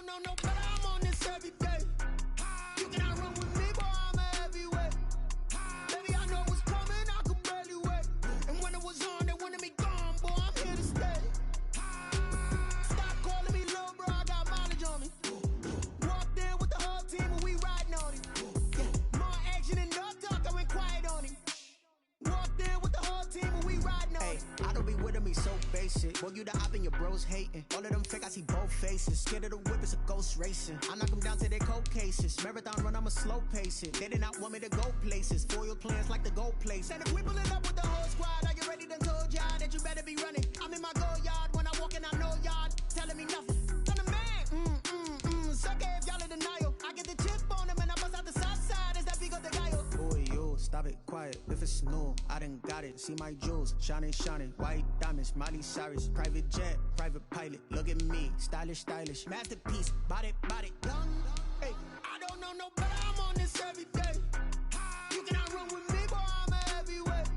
don't know no better, I'm on this every day. You cannot run with me, boy, I'm a heavyweight. Baby, I know what's coming, I could barely wait. And when it was on, they wanted me gone, boy, I'm here to stay. Stop calling me little bro, I got mileage on me. Walked in with the whole team and we riding on him. Yeah, more action and no talk, I went quiet on him. Walked in with the whole team and we riding on him. I don't be with him, he's so basic. Boy, you the op and your bros hating. All of them fake, I see both faces. Scared of the whip, it's a ghost racing. I knock them down to their cold cases. Marathon run, I'ma slow pace it. They did not want me to go places. Foil plans like the gold place. And if we pulling up with the whole squad, I get ready to told y'all that you better be running. I'm in my go yard, when I walk in, I know y'all telling me nothing. I'm the man, suck it if y'all in denial. I get the chip on them and I bust out the south side. Is that big of the guy? Boy, you, stop it, quiet. If it's new, I done got it. See my jewels, shining, white diamonds, Miley Cyrus, private jet, private pilot. Look at me, stylish, masterpiece, body, young. Hey, I don't know no better, I'm on this every day. You cannot run with me, boy, I'm a heavyweight.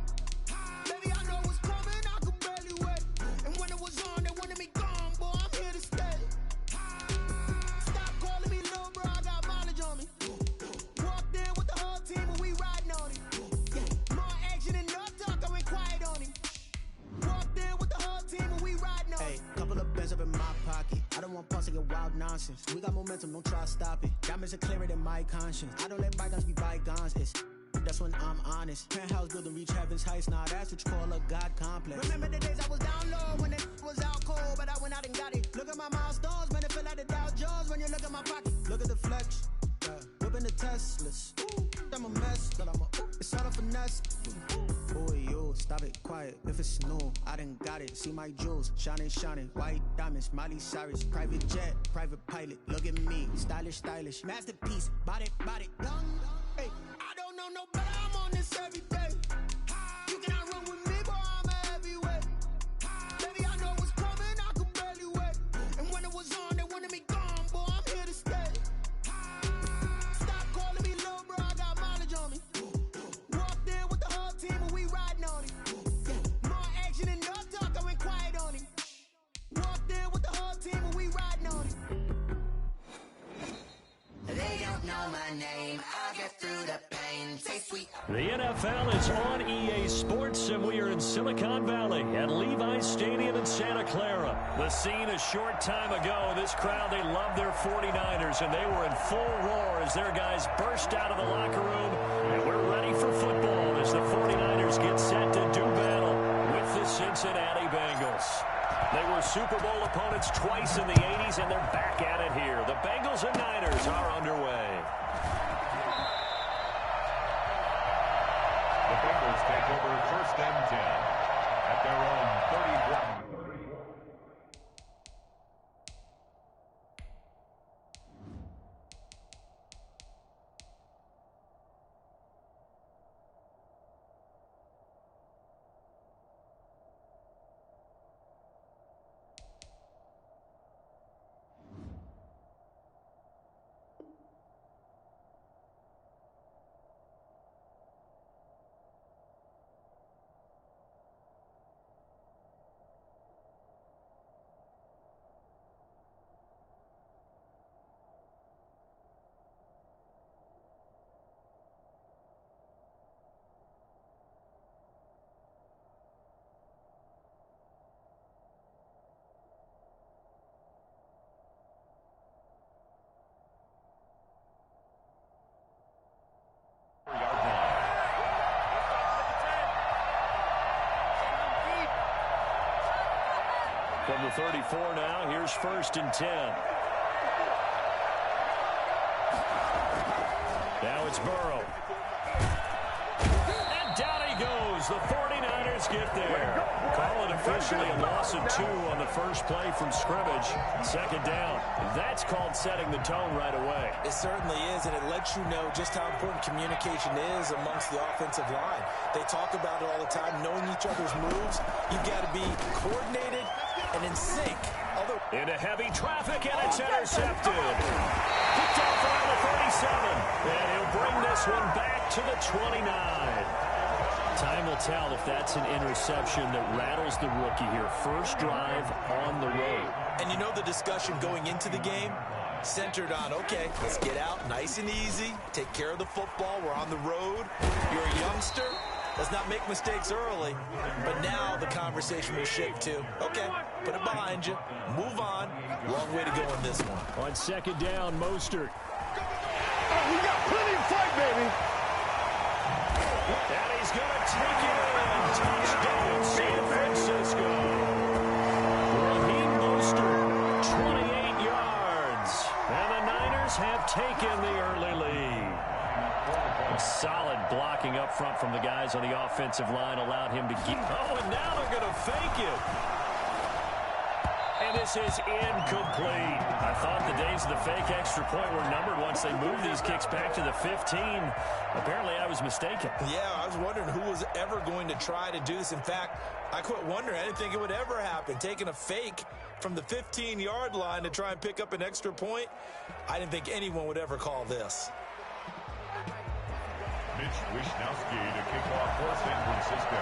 Baby, I know what's coming, I could barely wait. And when it was on, they wanted me gone, boy, I'm here to stay. Stop calling me little bro, I got mileage on me. Walked in with the whole team and we riding on him. Yeah, more action and no talk, I went quiet on him. Walked in with the whole team and we riding on him. Couple of bands up in my pocket. I don't want pulse to get wild nonsense. We got momentum, don't try to stop it. Diamonds are clearer than my conscience. I don't let bygones be bygones. That's when I'm honest. Penthouse building reach heaven's heights. Nah, that's what you call a God complex. Remember the days I was down low when it was out cold, but I went out and got it. Look at my milestones, man, it feel like the Dow Jones when you look at my pocket. Look at the flex, whipping the Teslas. I'm a mess, but it's all a finesse. Boy, you, stop it, quiet. If it's new, I done got it. See my jewels, shining, white diamonds, Miley Cyrus, private jet, private pilot. Look at me, stylish, masterpiece, body, young. Hey, I don't know no better, I'm on this every day. You cannot run with me, boy, I'm a heavyweight. Baby, I know what's coming, I could barely wait. And when it was on, they wanted me gone, boy, I'm here to stay. Stop calling me little bro, I got mileage on me. Walked in with the whole team and we riding on him. Yeah, more action and no talk, I went quiet on him. Walked in with the whole team and we riding on him. They don't know my name, I'll get through the pain, say sweet. The NFL is on EA Sports, and we are in Silicon Valley at Levi's Stadium in Santa Clara. The scene a short time ago, this crowd, they love their 49ers, and they were in full roar as their guys burst out of the locker room, and we're ready for football as the 49ers get set to do battle with the Cincinnati Bengals. They were Super Bowl opponents twice in the 80s, and they're back at it here. The Bengals and Niners are underway. The Bengals take over 1st and 10 at their own 31. From the 34 now, here's 1st and 10. Now it's Burrow. And down he goes. The 49ers get there. Call it officially a loss of 2 on the first play from scrimmage. 2nd down. That's called setting the tone right away. It certainly is, and it lets you know just how important communication is amongst the offensive line. They talk about it all the time, knowing each other's moves. You've got to be coordinated and in sync. Into heavy traffic, and it's intercepted. Picked off around the 37, and he'll bring this one back to the 29. Time will tell if that's an interception that rattles the rookie here. First drive on the road. And you know the discussion going into the game? centered on, okay, let's get out nice and easy, take care of the football, we're on the road, you're a youngster, let's not make mistakes early. But now the conversation will shift to, okay, put it behind you, move on, long way to go in this one. On second down, Mostert. Oh, we got plenty of fight, baby. And he's going to take it in. Touchdown, San Francisco. Raheem Mostert, 28 yards. And the Niners have taken the early lead. Solid blocking up front from the guys on the offensive line allowed him to get. Oh, and now they're going to fake it. And this is incomplete. I thought the days of the fake extra point were numbered once they moved these kicks back to the 15. Apparently, I was mistaken. Yeah, I was wondering who was ever going to try to do this. In fact, I quit wondering. I didn't think it would ever happen. Taking a fake from the 15-yard line to try and pick up an extra point, I didn't think anyone would ever call this. Mitch Wishnowski to kick off for San Francisco.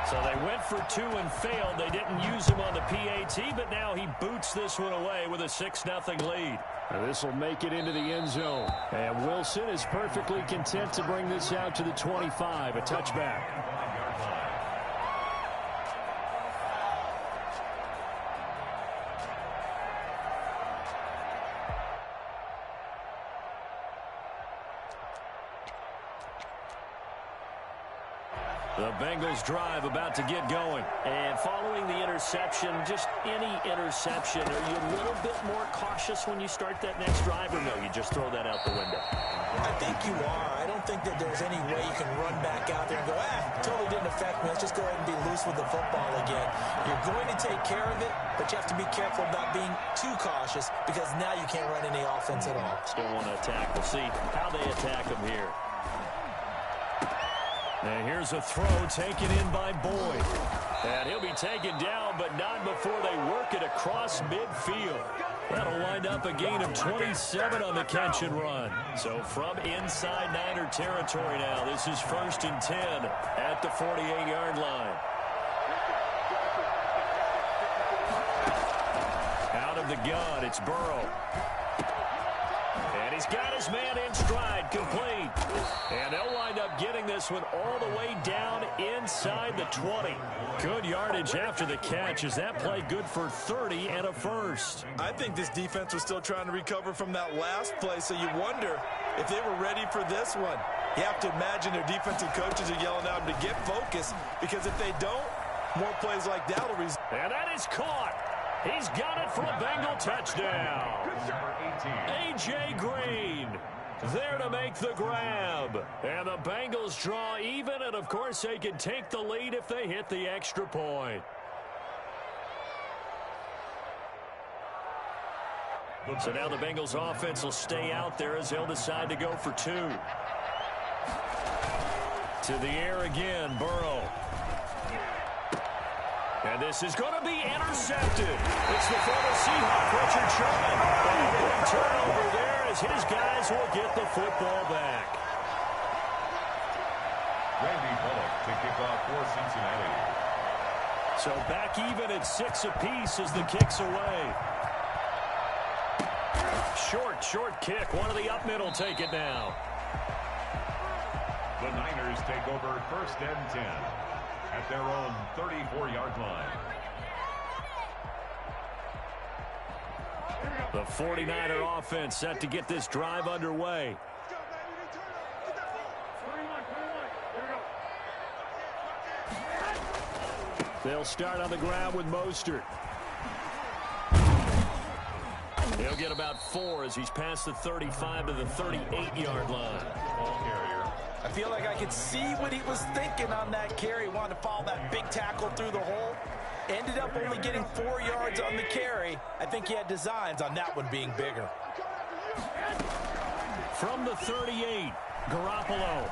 So they went for two and failed. They didn't use him on the PAT, but now he boots this one away with a 6-0 lead. This will make it into the end zone. And Wilson is perfectly content to bring this out to the 25, a touchback. The Bengals drive about to get going. And following the interception, just any interception, are you a little bit more cautious when you start that next drive, or no, you just throw that out the window? I think you are. I don't think that there's any way you can run back out there and go, totally didn't affect me. Let's just go ahead and be loose with the football again. You're going to take care of it, but you have to be careful about being too cautious because now you can't run any offense at all. Still want to attack. We'll see how they attack them here. And here's a throw taken in by Boyd. And he'll be taken down, but not before they work it across midfield. That'll wind up a gain of 27 on the catch and run. So from inside Niner territory now, this is 1st and 10 at the 48-yard line. Out of the gun, it's Burrow. And he's got his man in stride, complete. And they'll wind up getting this one all the way down inside the 20. Good yardage after the catch. Is that play good for 30 and a first? I think this defense was still trying to recover from that last play, so you wonder if they were ready for this one. You have to imagine their defensive coaches are yelling at them to get focused, because if they don't, more plays like that will result. And that is caught. He's got it for a Bengal touchdown. A.J. Green there to make the grab. And the Bengals draw even, and of course they can take the lead if they hit the extra point. So now the Bengals offense will stay out there as they'll decide to go for two. To the air again, Burrow. And this is going to be intercepted. It's the former Seahawk, Richard Sherman. And a big turnover there as his guys will get the football back. Randy Bullock to kick off for Cincinnati. So back even at 6 apiece as the kick's away. Short kick. One of the up middle take it now. The Niners take over 1st and 10 at their own 34-yard line. The 49er offense set to get this drive underway. They'll start on the ground with Mostert. He'll get about 4 as he's past the 35 to the 38-yard line. Ball carrier. I feel like I could see what he was thinking on that carry. He wanted to follow that big tackle through the hole. Ended up only getting 4 yards on the carry. I think he had designs on that one being bigger. From the 38, Garoppolo.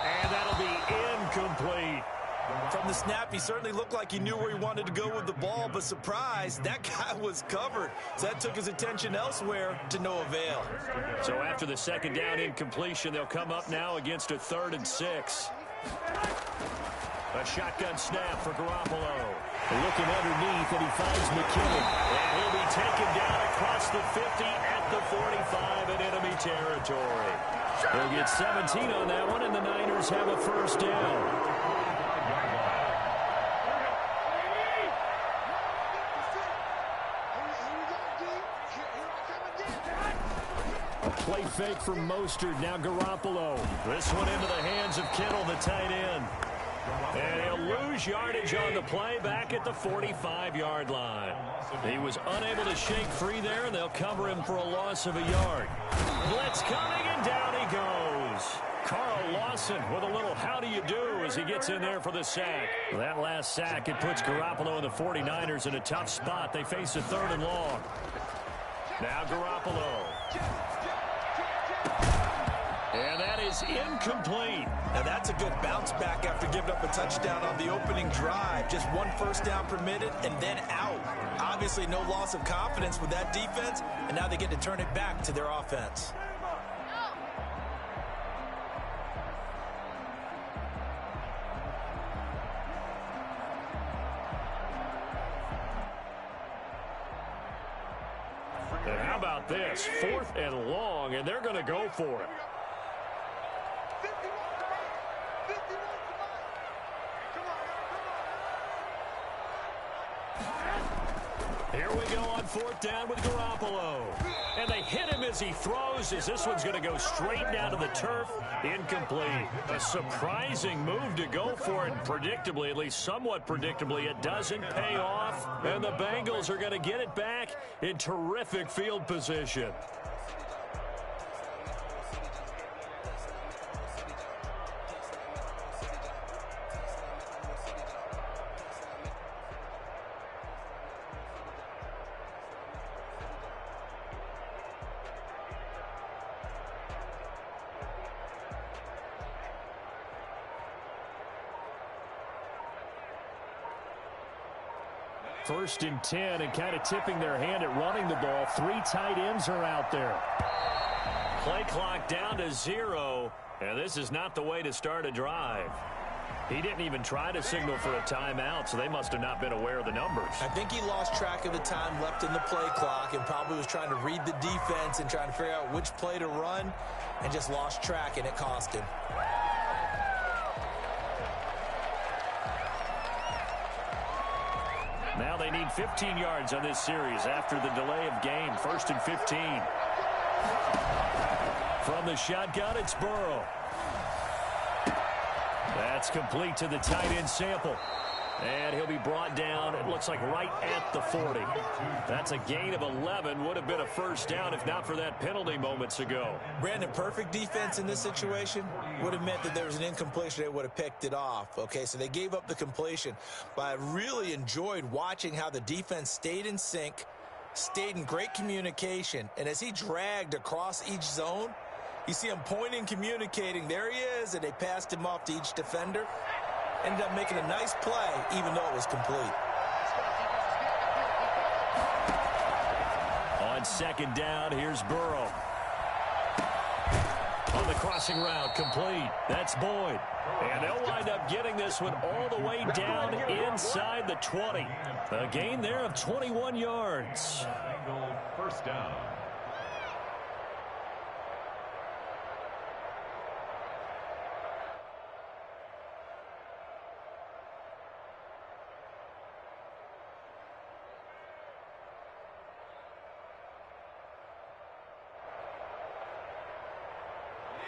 And that'll be incomplete. From the snap, he certainly looked like he knew where he wanted to go with the ball, but surprise, that guy was covered. So that took his attention elsewhere to no avail. So after the second down incompletion, they'll come up now against a 3rd and 6. A shotgun snap for Garoppolo. Looking underneath, and he finds McKinnon. And he'll be taken down across the 50 at the 45 in enemy territory. They'll get 17 on that one, and the Niners have a first down. Play fake for Mostert. Now Garoppolo. This one into the hands of Kittle, the tight end. And he'll lose yardage on the play back at the 45-yard line. He was unable to shake free there, and they'll cover him for a loss of a yard. Blitz coming, and down he goes. Carl Lawson with a little how do you do as he gets in there for the sack. That last sack, it puts Garoppolo and the 49ers in a tough spot. They face a 3rd and long. Now Garoppolo. And that is incomplete. Now that's a good bounce back after giving up a touchdown on the opening drive. Just 1 first down permitted and then out. Obviously no loss of confidence with that defense, and now they get to turn it back to their offense. And how about this? 4th and long, and they're going to go for it. Here we go on 4th down with Garoppolo. And they hit him as he throws, as this one's going to go straight down to the turf. Incomplete. A surprising move to go for it. Predictably, at least somewhat predictably, it doesn't pay off. And the Bengals are going to get it back in terrific field position. First and 10, and kind of tipping their hand at running the ball. 3 tight ends are out there. Play clock down to 0, and this is not the way to start a drive. He didn't even try to signal for a timeout, so they must have not been aware of the numbers. I think he lost track of the time left in the play clock and probably was trying to read the defense and trying to figure out which play to run, and just lost track, and it cost him. Now they need 15 yards on this series after the delay of game. 1st and 15. From the shotgun, it's Burrow. That's complete to the tight end Sample. And he'll be brought down, it looks like right at the 40. That's a gain of 11. Would have been a first down if not for that penalty moments ago. Brandon, perfect defense in this situation would have meant that there was an incompletion. They would have picked it off. Okay, so they gave up the completion. But I really enjoyed watching how the defense stayed in sync, stayed in great communication. And as he dragged across each zone, you see him pointing, communicating. There he is, and they passed him off to each defender. Ended up making a nice play, even though it was complete. On 2nd down, here's Burrow. On the crossing route, complete. That's Boyd. And they'll wind up getting this one all the way down inside the 20. A gain there of 21 yards. First down.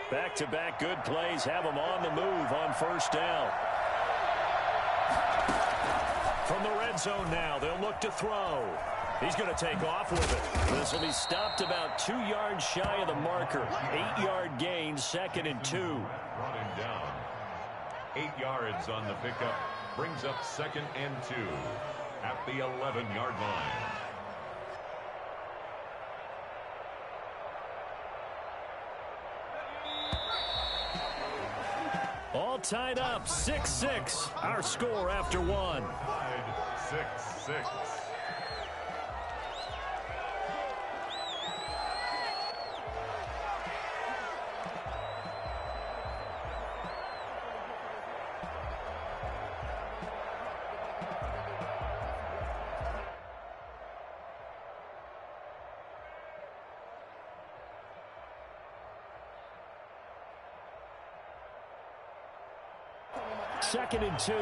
Back-to-back good plays have them on the move on 1st down. From the red zone now, they'll look to throw. He's going to take off with it. This will be stopped about 2 yards shy of the marker. 8-yard gain, 2nd and 2. Brought him down. 8 yards on the pickup. Brings up 2nd and 2 at the 11-yard line. All tied up, 6-6. Our score after 1. 6-6. 2nd and 2.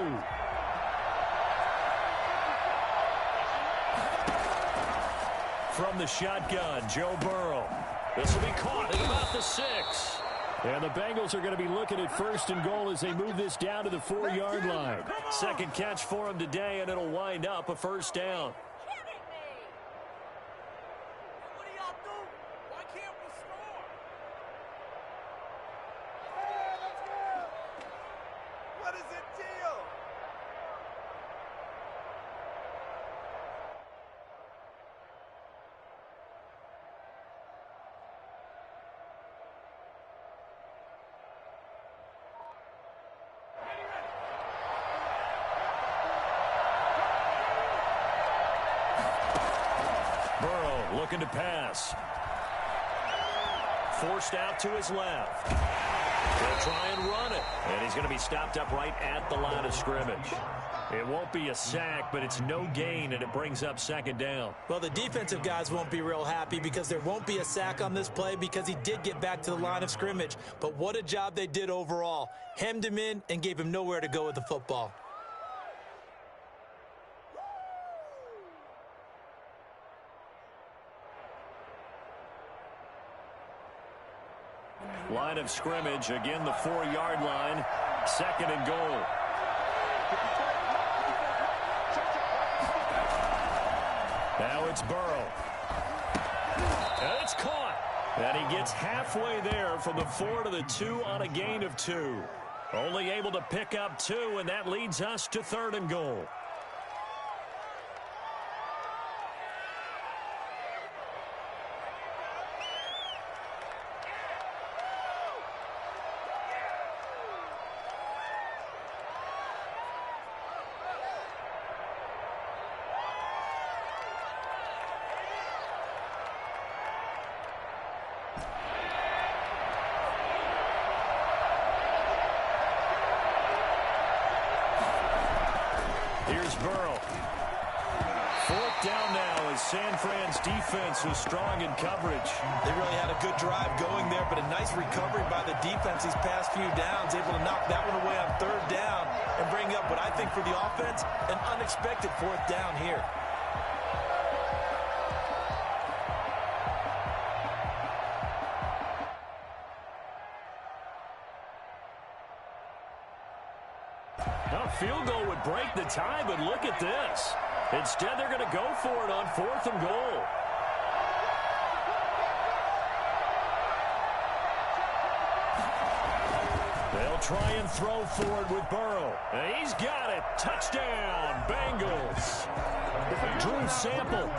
From the shotgun, Joe Burrow. This will be caught at about the 6. And the Bengals are going to be looking at 1st and goal as they move this down to the 4-yard line. Second catch for him today, and it'll wind up a 1st down. Looking to pass. Forced out to his left. He'll try and run it. And he's going to be stopped up right at the line of scrimmage. It won't be a sack, but it's no gain, and it brings up 2nd down. Well, the defensive guys won't be real happy because there won't be a sack on this play because he did get back to the line of scrimmage. But what a job they did overall. Hemmed him in and gave him nowhere to go with the football. Line of scrimmage, again the 4-yard line, 2nd and goal. Now it's Burrow. And it's caught. And he gets halfway there from the 4 to the 2 on a gain of 2. Only able to pick up 2, and that leads us to 3rd and goal. Here's Burrow. 4th down now as San Fran's defense is strong in coverage. They really had a good drive going there, but a nice recovery by the defense these past few downs, able to knock that one away on 3rd down and bring up what I think for the offense, an unexpected 4th down here. Field goal would break the tie, but look at this. Instead, they're going to go for it on 4th and goal. They'll try and throw for it with Burrow. And he's got it. Touchdown, Bengals. Drew Sample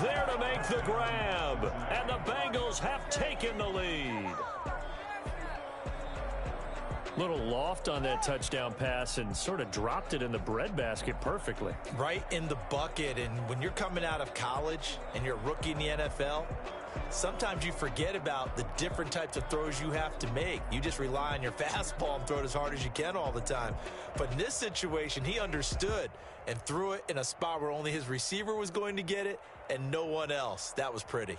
there to make the grab. And the Bengals have taken the lead. Little loft on that touchdown pass and sort of dropped it in the breadbasket perfectly. Right in the bucket, and when you're coming out of college and you're a rookie in the NFL, sometimes you forget about the different types of throws you have to make. You just rely on your fastball and throw it as hard as you can all the time. But in this situation, he understood and threw it in a spot where only his receiver was going to get it and no one else. That was pretty.